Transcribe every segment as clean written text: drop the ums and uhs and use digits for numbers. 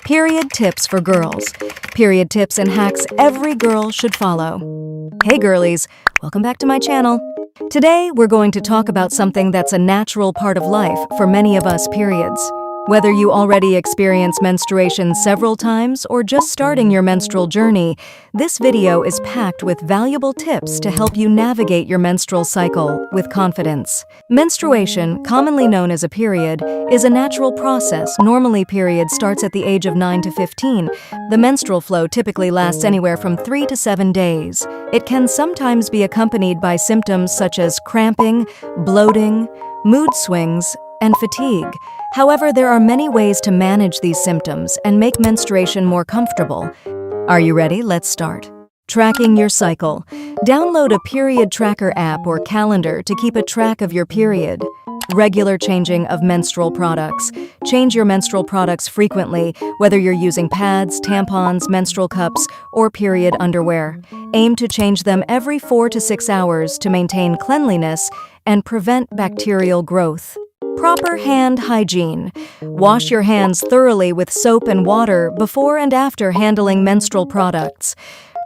Period tips for girls. Period tips and hacks every girl should follow. Hey girlies, welcome back to my channel. Today we're going to talk about something that's a natural part of life for many of us periods. Whether you already experience menstruation several times or just starting your menstrual journey, this video is packed with valuable tips to help you navigate your menstrual cycle with confidence. Menstruation, commonly known as a period, is a natural process. Normally, period starts at the age of 9 to 15. The menstrual flow typically lasts anywhere from 3 to 7 days. It can sometimes be accompanied by symptoms such as cramping, bloating, mood swings, and fatigue. However, there are many ways to manage these symptoms and make menstruation more comfortable. Are you ready? Let's start. Tracking your cycle. Download a period tracker app or calendar to keep a track of your period. Regular changing of menstrual products. Change your menstrual products frequently, whether you're using pads, tampons, menstrual cups, or period underwear. Aim to change them every 4 to 6 hours to maintain cleanliness and prevent bacterial growth. Proper hand hygiene. Wash your hands thoroughly with soap and water before and after handling menstrual products.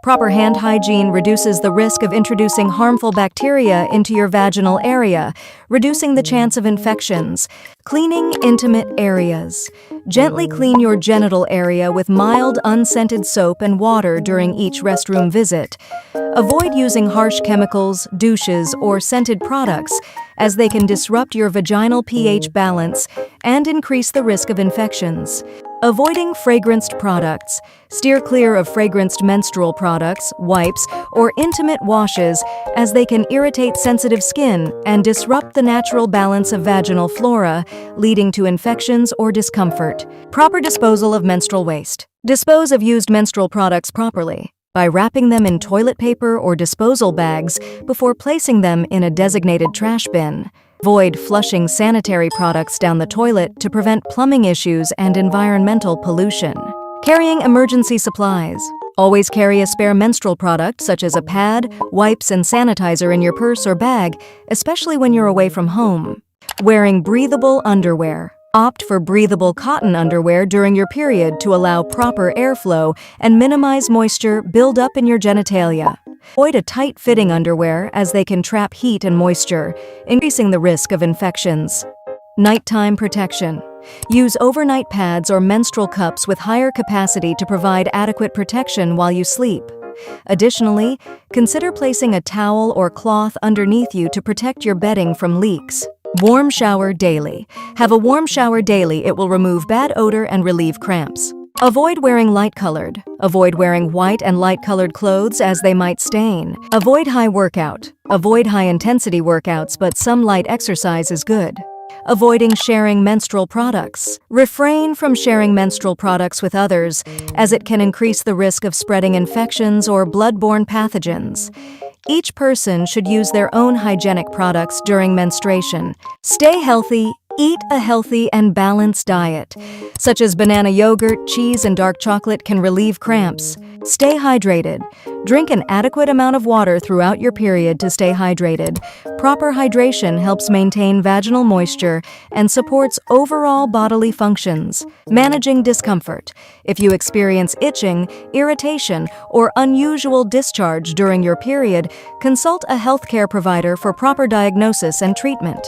Proper hand hygiene reduces the risk of introducing harmful bacteria into your vaginal area, reducing the chance of infections. Cleaning intimate areas. Gently clean your genital area with mild, unscented soap and water during each restroom visit. Avoid using harsh chemicals, douches, or scented products, as they can disrupt your vaginal pH balance and increase the risk of infections. Avoiding fragranced products. Steer clear of fragranced menstrual products, wipes, or intimate washes, as they can irritate sensitive skin and disrupt the natural balance of vaginal flora, leading to infections or discomfort. Proper disposal of menstrual waste. Dispose of used menstrual products properly by wrapping them in toilet paper or disposal bags before placing them in a designated trash bin. Avoid flushing sanitary products down the toilet to prevent plumbing issues and environmental pollution. Carrying emergency supplies. Always carry a spare menstrual product such as a pad, wipes, and sanitizer in your purse or bag, especially when you're away from home. Wearing breathable underwear. Opt for breathable cotton underwear during your period to allow proper airflow and minimize moisture buildup in your genitalia. Avoid a tight-fitting underwear, as they can trap heat and moisture, increasing the risk of infections. Nighttime protection. Use overnight pads or menstrual cups with higher capacity to provide adequate protection while you sleep. Additionally, consider placing a towel or cloth underneath you to protect your bedding from leaks. Warm shower daily. Have a warm shower daily. It will remove bad odor and relieve cramps. Avoid wearing light-colored. Avoid wearing white and light-colored clothes, as they might stain. Avoid high workout. Avoid high-intensity workouts, but some light exercise is good. Avoiding sharing menstrual products. Refrain from sharing menstrual products with others, as it can increase the risk of spreading infections or blood-borne pathogens. Each person should use their own hygienic products during menstruation. Stay healthy. Eat a healthy and balanced diet, such as banana yogurt, cheese, and dark chocolate can relieve cramps. Stay hydrated. Drink an adequate amount of water throughout your period to stay hydrated. Proper hydration helps maintain vaginal moisture and supports overall bodily functions. Managing discomfort. If you experience itching, irritation, or unusual discharge during your period, consult a healthcare provider for proper diagnosis and treatment.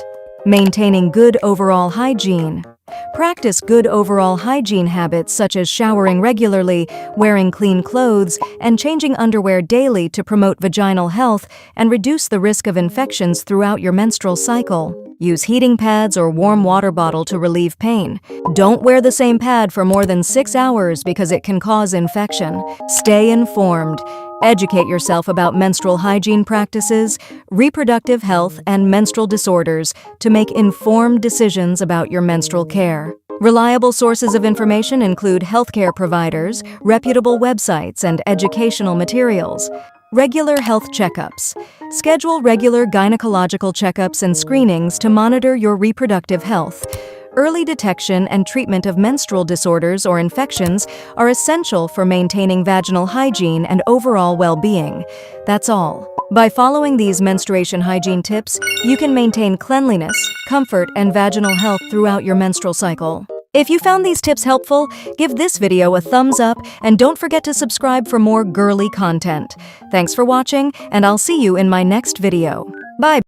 Maintaining good overall hygiene. Practice good overall hygiene habits such as showering regularly, wearing clean clothes, and changing underwear daily to promote vaginal health and reduce the risk of infections throughout your menstrual cycle. Use heating pads or warm water bottle to relieve pain. Don't wear the same pad for more than 6 hours because it can cause infection. Stay informed. Educate yourself about menstrual hygiene practices, reproductive health, and menstrual disorders to make informed decisions about your menstrual care. Reliable sources of information include healthcare providers, reputable websites, and educational materials. Regular health checkups. Schedule regular gynecological checkups and screenings to monitor your reproductive health. Early detection and treatment of menstrual disorders or infections are essential for maintaining vaginal hygiene and overall well-being. That's all. By following these menstruation hygiene tips, you can maintain cleanliness, comfort, and vaginal health throughout your menstrual cycle. If you found these tips helpful, give this video a thumbs up and don't forget to subscribe for more girly content. Thanks for watching, and I'll see you in my next video. Bye!